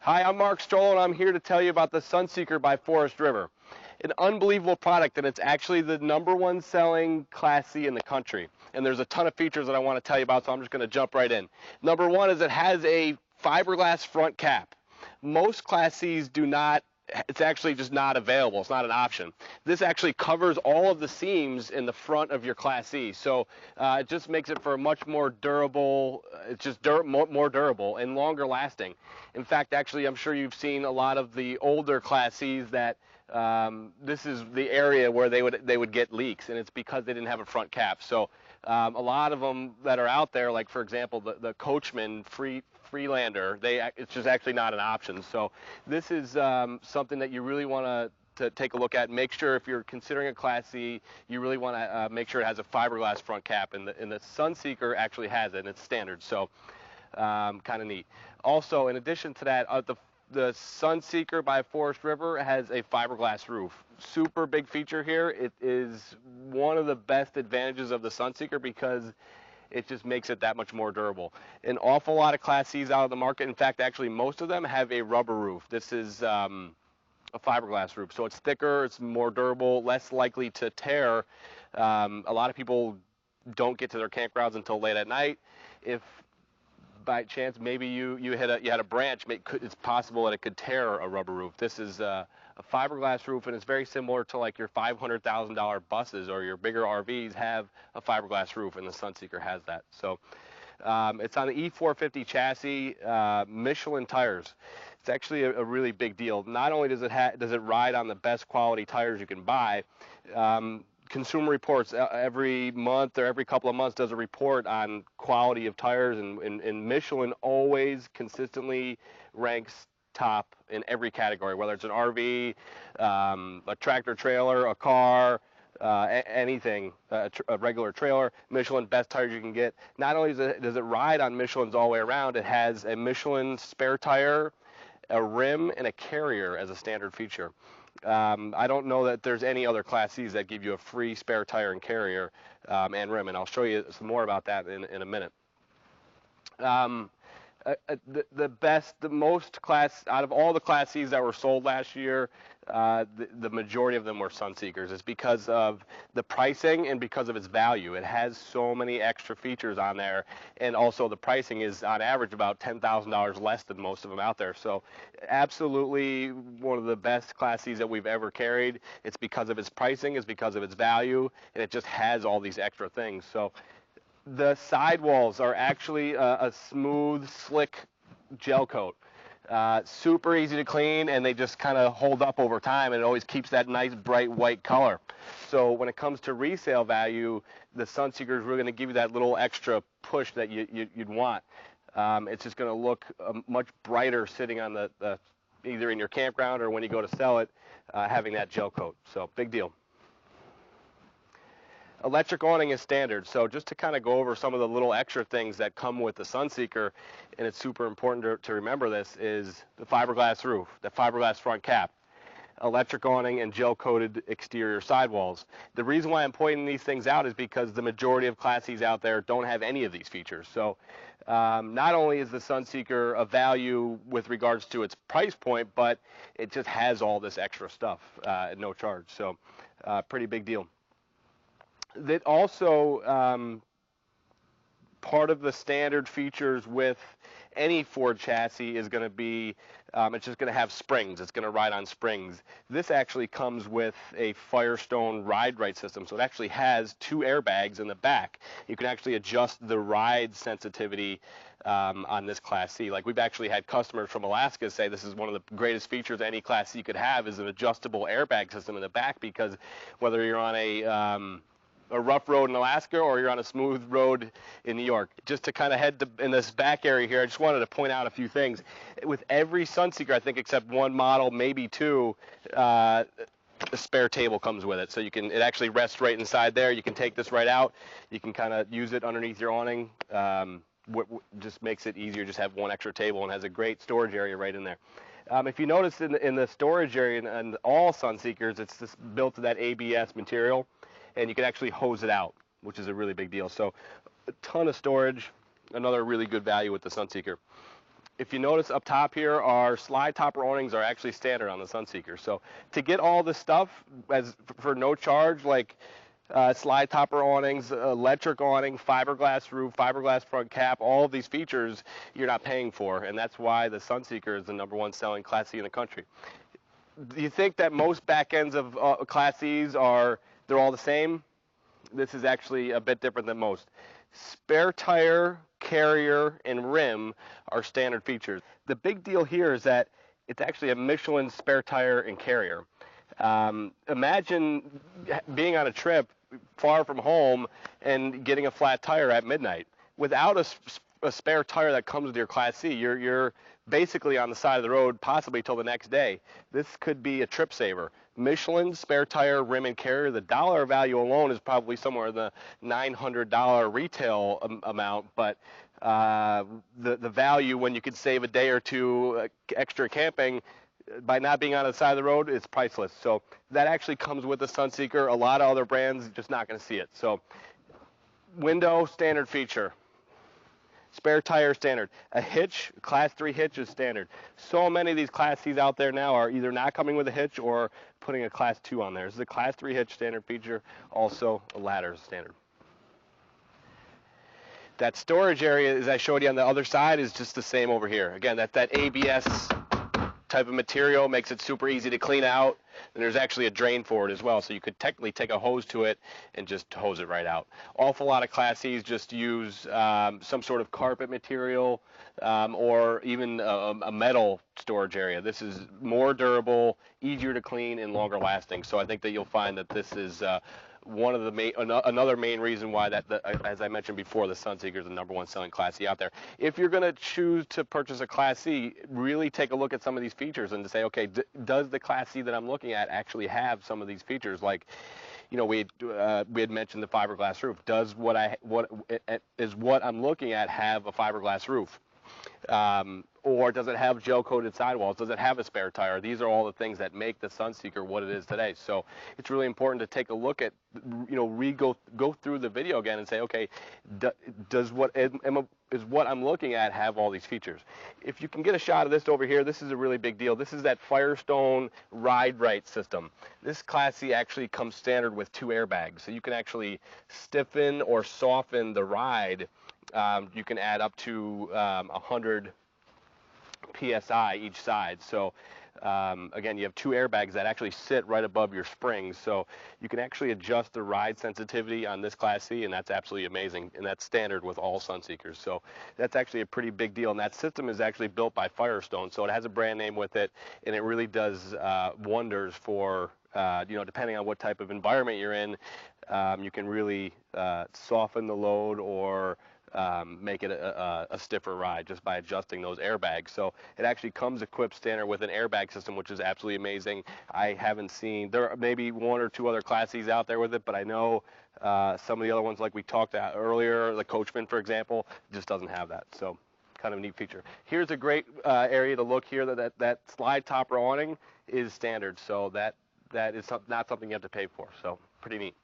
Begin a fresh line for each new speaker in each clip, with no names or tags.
Hi, I'm Mark Stroll, and I'm here to tell you about the Sunseeker by Forest River. An unbelievable product, and it's actually the #1 selling Class C in the country. And there's a ton of features that I want to tell you about, so I'm just going to jump right in. Number one is it has a fiberglass front cap. Most Class Cs do not. It's actually just not available. It's not an option. This actually covers all of the seams in the front of your Class C, so it just makes it for a much more durable. It's just more durable and longer lasting. In fact, actually, I'm sure you've seen a lot of the older Class Cs that this is the area where they would get leaks, and it's because they didn't have a front cap. So a lot of them that are out there, like for example the Coachman Freelander, it's just actually not an option. So this is something that you really want to take a look at. Make sure if you're considering a Class C, you really want to make sure it has a fiberglass front cap, and the Sunseeker actually has it, and it's standard. So kind of neat. Also, in addition to that, the Sunseeker by Forest River has a fiberglass roof. Super big feature here. It is one of the best advantages of the Sunseeker because it just makes it that much more durable. An awful lot of Class Cs out of the market, in fact, actually most of them have a rubber roof. This is a fiberglass roof, so it's thicker, it's more durable, less likely to tear. A lot of people don't get to their campgrounds until late at night. If by chance maybe you had a branch, it's possible that it could tear a rubber roof. This is a fiberglass roof, and it's very similar to like your $500,000 buses or your bigger RVs have a fiberglass roof, and the Sunseeker has that. So it's on the E450 chassis, Michelin tires. It's actually a really big deal. Not only does it ride on the best quality tires you can buy, Consumer Reports every month or every couple of months does a report on quality of tires, and Michelin always consistently ranks top in every category, whether it's an RV, a tractor trailer, a car, anything, a regular trailer. Michelin, best tires you can get. Not only does it ride on Michelin's all the way around, it has a Michelin spare tire, a rim, and a carrier as a standard feature. I don't know that there's any other Class Cs that give you a free spare tire and carrier and rim, and I'll show you some more about that in a minute. The most class out of all the Class Cs that were sold last year, the majority of them were Sunseekers. It's because of the pricing and because of its value. It has so many extra features on there, and also the pricing is on average about $10,000 less than most of them out there. So absolutely one of the best Class Cs that we've ever carried. It's because of its pricing, it's because of its value, and it just has all these extra things. So the sidewalls are actually a smooth, slick gel coat. Super easy to clean, and they just kind of hold up over time, and it always keeps that nice, bright white color. So when it comes to resale value, the Sunseeker is really going to give you that little extra push that you'd want. It's just going to look much brighter sitting on the either in your campground or when you go to sell it, having that gel coat. So big deal. Electric awning is standard, so just to kind of go over some of the little extra things that come with the Sunseeker, and it's super important to remember this, is the fiberglass roof, the fiberglass front cap, electric awning, and gel-coated exterior sidewalls. The reason why I'm pointing these things out is because the majority of Class Cs out there don't have any of these features. So not only is the Sunseeker a value with regards to its price point, but it just has all this extra stuff at no charge. So pretty big deal. That also part of the standard features with any Ford chassis is going to be it's just going to have springs. It's going to ride on springs. This actually comes with a Firestone ride right system, so it actually has 2 airbags in the back. You can actually adjust the ride sensitivity on this Class C. Like, we've actually had customers from Alaska say this is one of the greatest features any Class C could have is an adjustable airbag system in the back, because whether you're on a rough road in Alaska or you're on a smooth road in New York. Just to kind of head in this back area here, I just wanted to point out a few things. With every Sunseeker, I think except one model, maybe 2, a spare table comes with it. So it actually rests right inside there. You can take this right out. You can kind of use it underneath your awning. Just makes it easier. Just have one extra table, and has a great storage area right in there. If you notice in the storage area and all Sunseekers, it's just built to that ABS material, and you can actually hose it out, which is a really big deal. So a ton of storage, another really good value with the Sunseeker. if you notice up top here, our slide topper awnings are actually standard on the Sunseeker. So to get all this stuff for no charge, like slide topper awnings, electric awning, fiberglass roof, fiberglass front cap, all of these features you're not paying for, and that's why the Sunseeker is the #1 selling Class C in the country. Do you think that most back ends of Class C's they're all the same? This is actually a bit different than most. Spare tire, carrier, and rim are standard features. The big deal here is that it's actually a Michelin spare tire and carrier. Imagine being on a trip far from home and getting a flat tire at midnight. Without a spare tire that comes with your Class C, you're basically on the side of the road possibly till the next day. This could be a trip saver. Michelin spare tire, rim, and carrier, the dollar value alone is probably somewhere in the $900 retail amount, but the value when you could save a day or two extra camping by not being on the side of the road is priceless. So that actually comes with the Sunseeker. A lot of other brands just not going to see it. So window, standard feature. Spare tire, standard. A hitch, Class 3 hitch is standard. So many of these Class C's out there now are either not coming with a hitch or putting a Class 2 on there. This is a Class 3 hitch standard feature. Also, a ladder is standard. That storage area, as I showed you on the other side, is just the same over here. Again, that ABS type of material makes it super easy to clean out, and there's actually a drain for it as well, so you could technically take a hose to it and just hose it right out. Awful lot of Class C's just use some sort of carpet material or even a metal storage area. This is more durable, easier to clean, and longer lasting, so I think that you'll find that this is one of the another main reason why as I mentioned before, the Sunseeker is the #1 selling Class C out there. If you're going to choose to purchase a Class C, really take a look at some of these features and to say, okay, does the Class C that I'm looking at actually have some of these features? Like, you know, we had mentioned the fiberglass roof. Does what I'm looking at have a fiberglass roof? Or does it have gel-coated sidewalls? Does it have a spare tire? These are all the things that make the Sunseeker what it is today. So it's really important to take a look at, you know, go through the video again and say, okay, does what I'm looking at have all these features? If you can get a shot of this over here, this is a really big deal. This is that Firestone Ride Right system. This Class C actually comes standard with 2 airbags, so you can actually stiffen or soften the ride. You can add up to 100 PSI each side. So again, you have 2 airbags that actually sit right above your springs. So you can actually adjust the ride sensitivity on this Class C, and that's absolutely amazing. And that's standard with all Sunseekers. So that's actually a pretty big deal. And that system is actually built by Firestone. So it has a brand name with it, and it really does wonders for, you know, depending on what type of environment you're in, you can really soften the load or make it a stiffer ride just by adjusting those airbags. So it actually comes equipped standard with an airbag system, which is absolutely amazing. I haven't seen, there are maybe 1 or 2 other Class C's out there with it, but I know some of the other ones like we talked about earlier, the Coachman, for example, just doesn't have that. So kind of a neat feature. Here's a great area to look here. That slide topper awning is standard, so that is not something you have to pay for. So pretty neat.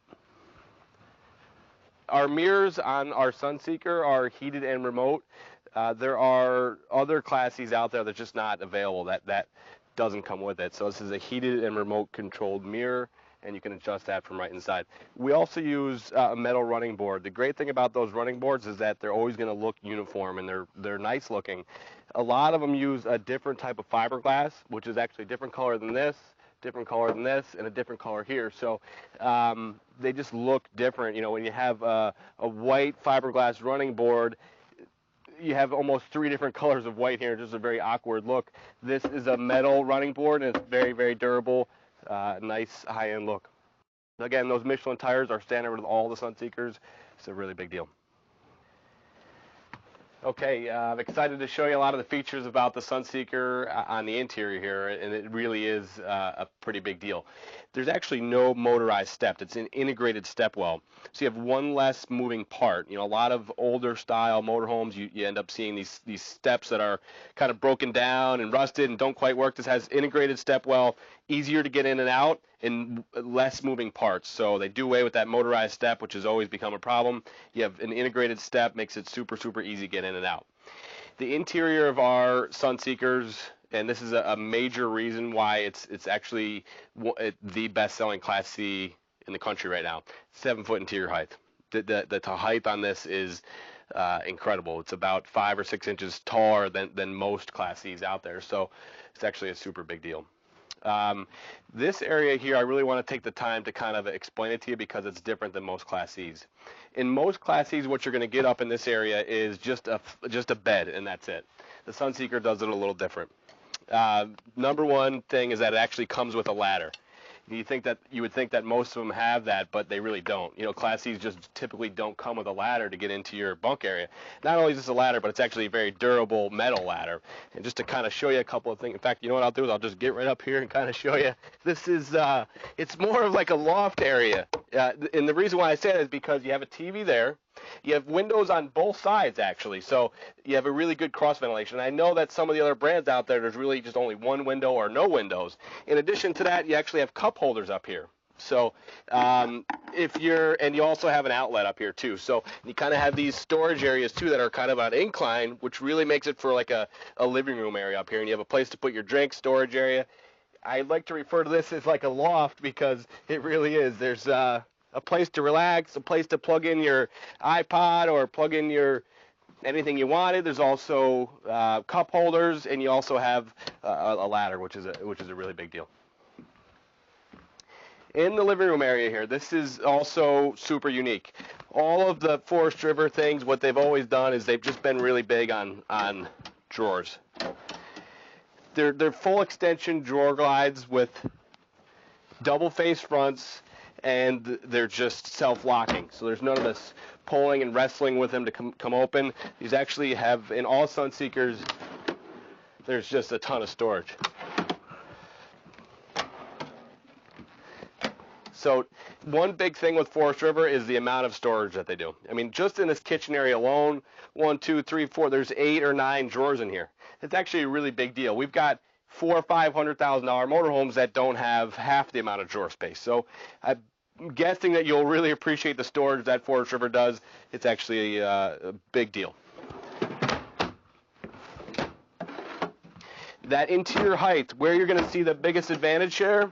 Our mirrors on our Sunseeker are heated and remote. There are other Class C's out there that's just not available. That doesn't come with it. So this is a heated and remote controlled mirror, and you can adjust that from right inside. We also use a metal running board. The great thing about those running boards is that they're always going to look uniform, and they're nice looking. A lot of them use a different type of fiberglass, which is actually a different color than this, different color than this, and a different color here. So they just look different. You know, when you have a white fiberglass running board, you have almost 3 different colors of white here, just a very awkward look. This is a metal running board, and it's very, very durable, nice high-end look. Again, those Michelin tires are standard with all the Sunseekers. It's a really big deal. Okay, I'm excited to show you a lot of the features about the Sunseeker on the interior here, and it really is a pretty big deal. There's actually no motorized step. It's an integrated step well. So you have 1 less moving part. You know, a lot of older style motorhomes, you end up seeing these steps that are kind of broken down and rusted and don't quite work. This has integrated step well, easier to get in and out, and less moving parts. So they do away with that motorized step, which has always become a problem. You have an integrated step, makes it super, super easy to get in and out. The interior of our Sunseekers, and this is a major reason why it's actually the best-selling Class C in the country right now. 7-foot interior height. The height on this is incredible. It's about 5 or 6 inches taller than most Class Cs out there, so it's actually a super big deal. This area here, I really want to take the time to kind of explain it to you because it's different than most Class Cs. In most Class Cs, what you're going to get up in this area is just a bed, and that's it. The Sunseeker does it a little different. Number one thing is that it actually comes with a ladder. You would think that most of them have that, but they really don't. You know, Class Cs just typically don't come with a ladder to get into your bunk area. Not only is this a ladder, but it's actually a very durable metal ladder. And just to kind of show you a couple of things, in fact, you know what I'll do is I'll just get right up here and kind of show you. This is, it's more of like a loft area. And the reason why I say that is because you have a TV there. You have windows on both sides, actually, so you have a really good cross ventilation. I know that some of the other brands out there, there's really just only one window or no windows. In addition to that, you actually have cup holders up here. So and you also have an outlet up here too. So you kind of have these storage areas too that are kind of on incline, which really makes it for like a living room area up here. And you have a place to put your drink, storage area. I like to refer to this as like a loft because it really is. There's a place to relax, a place to plug in your iPod or plug in your anything you wanted. There's also cup holders, and you also have a ladder, which is a really big deal. In the living room area here, this is also super unique. All of the Forest River things, what they've always done is they've just been really big on drawers. They're full extension drawer glides with double face fronts, and they're just self-locking. So there's none of this pulling and wrestling with them to come open. These actually have, in all Sunseekers, there's just a ton of storage. So one big thing with Forest River is the amount of storage that they do. I mean, just in this kitchen area alone, 1, 2, 3, 4, there's 8 or 9 drawers in here. It's actually a really big deal. We've got $400,000 or $500,000 motorhomes that don't have half the amount of drawer space. So I'm guessing that you'll really appreciate the storage that Forest River does. It's actually a big deal. That interior height, where you're going to see the biggest advantage here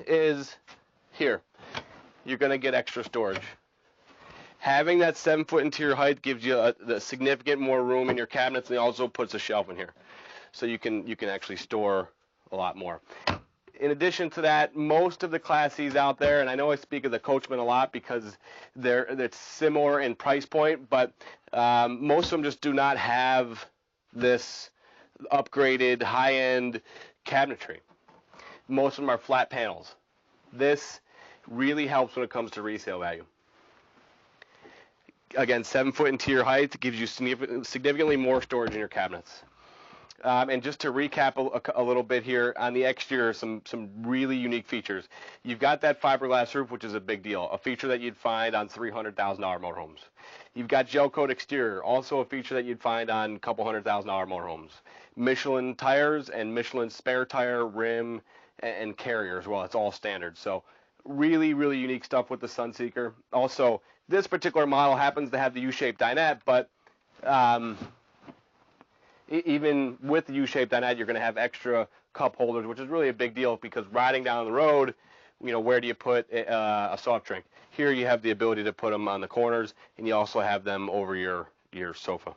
is here. You're going to get extra storage. Having that 7-foot interior height gives you a significant more room in your cabinets, and it also puts a shelf in here. So you can actually store a lot more. In addition to that, most of the Class Cs out there, and I know I speak of the Coachman a lot because they're similar in price point, but most of them just do not have this upgraded high-end cabinetry. Most of them are flat panels. This really helps when it comes to resale value. Again, 7-foot interior height gives you significantly more storage in your cabinets. And just to recap a little bit here, on the exterior, some really unique features. You've got that fiberglass roof, which is a big deal, a feature that you'd find on $300,000 motorhomes. You've got gel coat exterior, also a feature that you'd find on a couple $100,000 motorhomes. Michelin tires and Michelin spare tire, rim, and carrier as well. It's all standard. So really, really unique stuff with the Sunseeker. Also, this particular model happens to have the U-shaped dinette, but even with the U-shaped dinette, you're going to have extra cup holders, which is really a big deal because riding down the road, you know, where do you put a soft drink? Here you have the ability to put them on the corners, and you also have them over your sofa.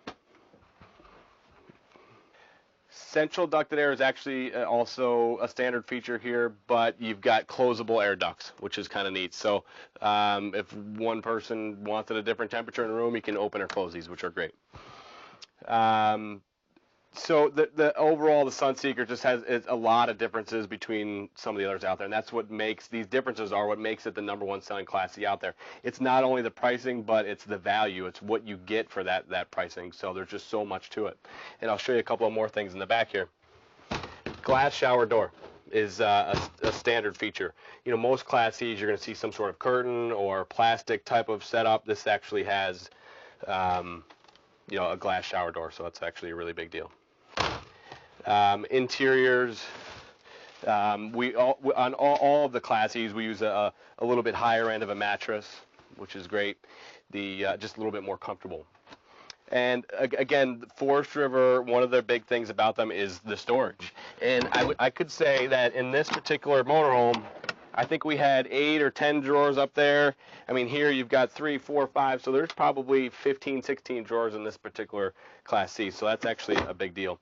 Central ducted air is actually also a standard feature here, but you've got closable air ducts, which is kind of neat. So if one person wanted a different temperature in the room, you can open or close these, which are great. So the overall, the Sunseeker just has a lot of differences between some of the others out there, and that's what makes these differences are what makes it the #1 selling Class C out there. It's not only the pricing, but it's the value. It's what you get for that pricing. So there's just so much to it. And I'll show you a couple of more things in the back here. Glass shower door is a standard feature. You know, most Class Cs you're going to see some sort of curtain or plastic type of setup. This actually has, you know, a glass shower door, so it's actually a really big deal. Interiors, on all of the Class Cs, we use a little bit higher end of a mattress, which is great. Just a little bit more comfortable. And again, Forest River, one of the big things about them is the storage. And I could say that in this particular motorhome, I think we had 8 or 10 drawers up there. I mean, here you've got 3, 4, 5, so there's probably 15, 16 drawers in this particular Class C. So that's actually a big deal.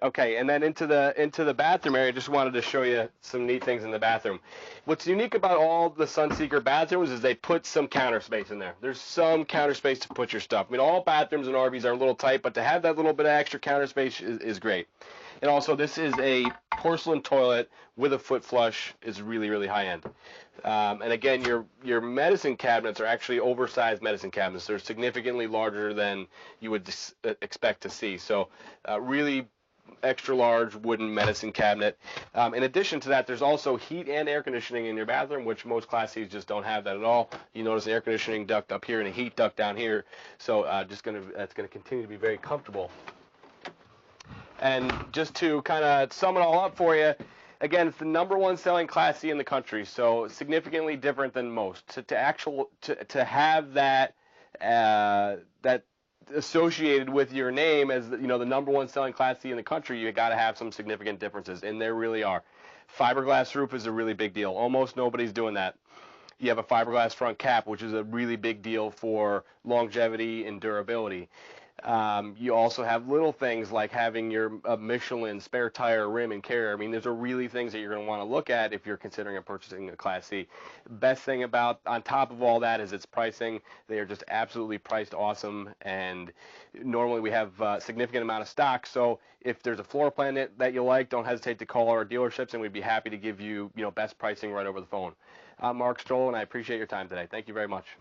Okay, and then into the bathroom area, just wanted to show you some neat things in the bathroom. What's unique about all the Sunseeker bathrooms is they put some counter space in there. There's some counter space to put your stuff. I mean, all bathrooms and RVs are a little tight, but to have that little bit of extra counter space is great. And also, this is a porcelain toilet with a foot flush. Is really, really high end. And again, your medicine cabinets are actually oversized medicine cabinets. They're significantly larger than you would expect to see. So really extra large wooden medicine cabinet. In addition to that, there's also heat and air conditioning in your bathroom, which most Class Cs just don't have that at all. You notice an air conditioning duct up here and a heat duct down here. So that's gonna continue to be very comfortable. And just to kind of sum it all up for you, again, it's the #1 selling Class C in the country, so significantly different than most. To have that that associated with your name as the #1 selling Class C in the country, you got to have some significant differences, and there really are. Fiberglass roof is a really big deal. Almost nobody's doing that. You have a fiberglass front cap, which is a really big deal for longevity and durability. You also have little things like having your Michelin spare tire rim and carrier. I mean, those are really things that you're going to want to look at if you're considering purchasing a Class C. Best thing about, on top of all that, is its pricing. They are just absolutely priced awesome, and normally we have a significant amount of stock. So if there's a floor plan that you like, don't hesitate to call our dealerships, and we'd be happy to give you, best pricing right over the phone. I'm Mark Stroll, and I appreciate your time today. Thank you very much.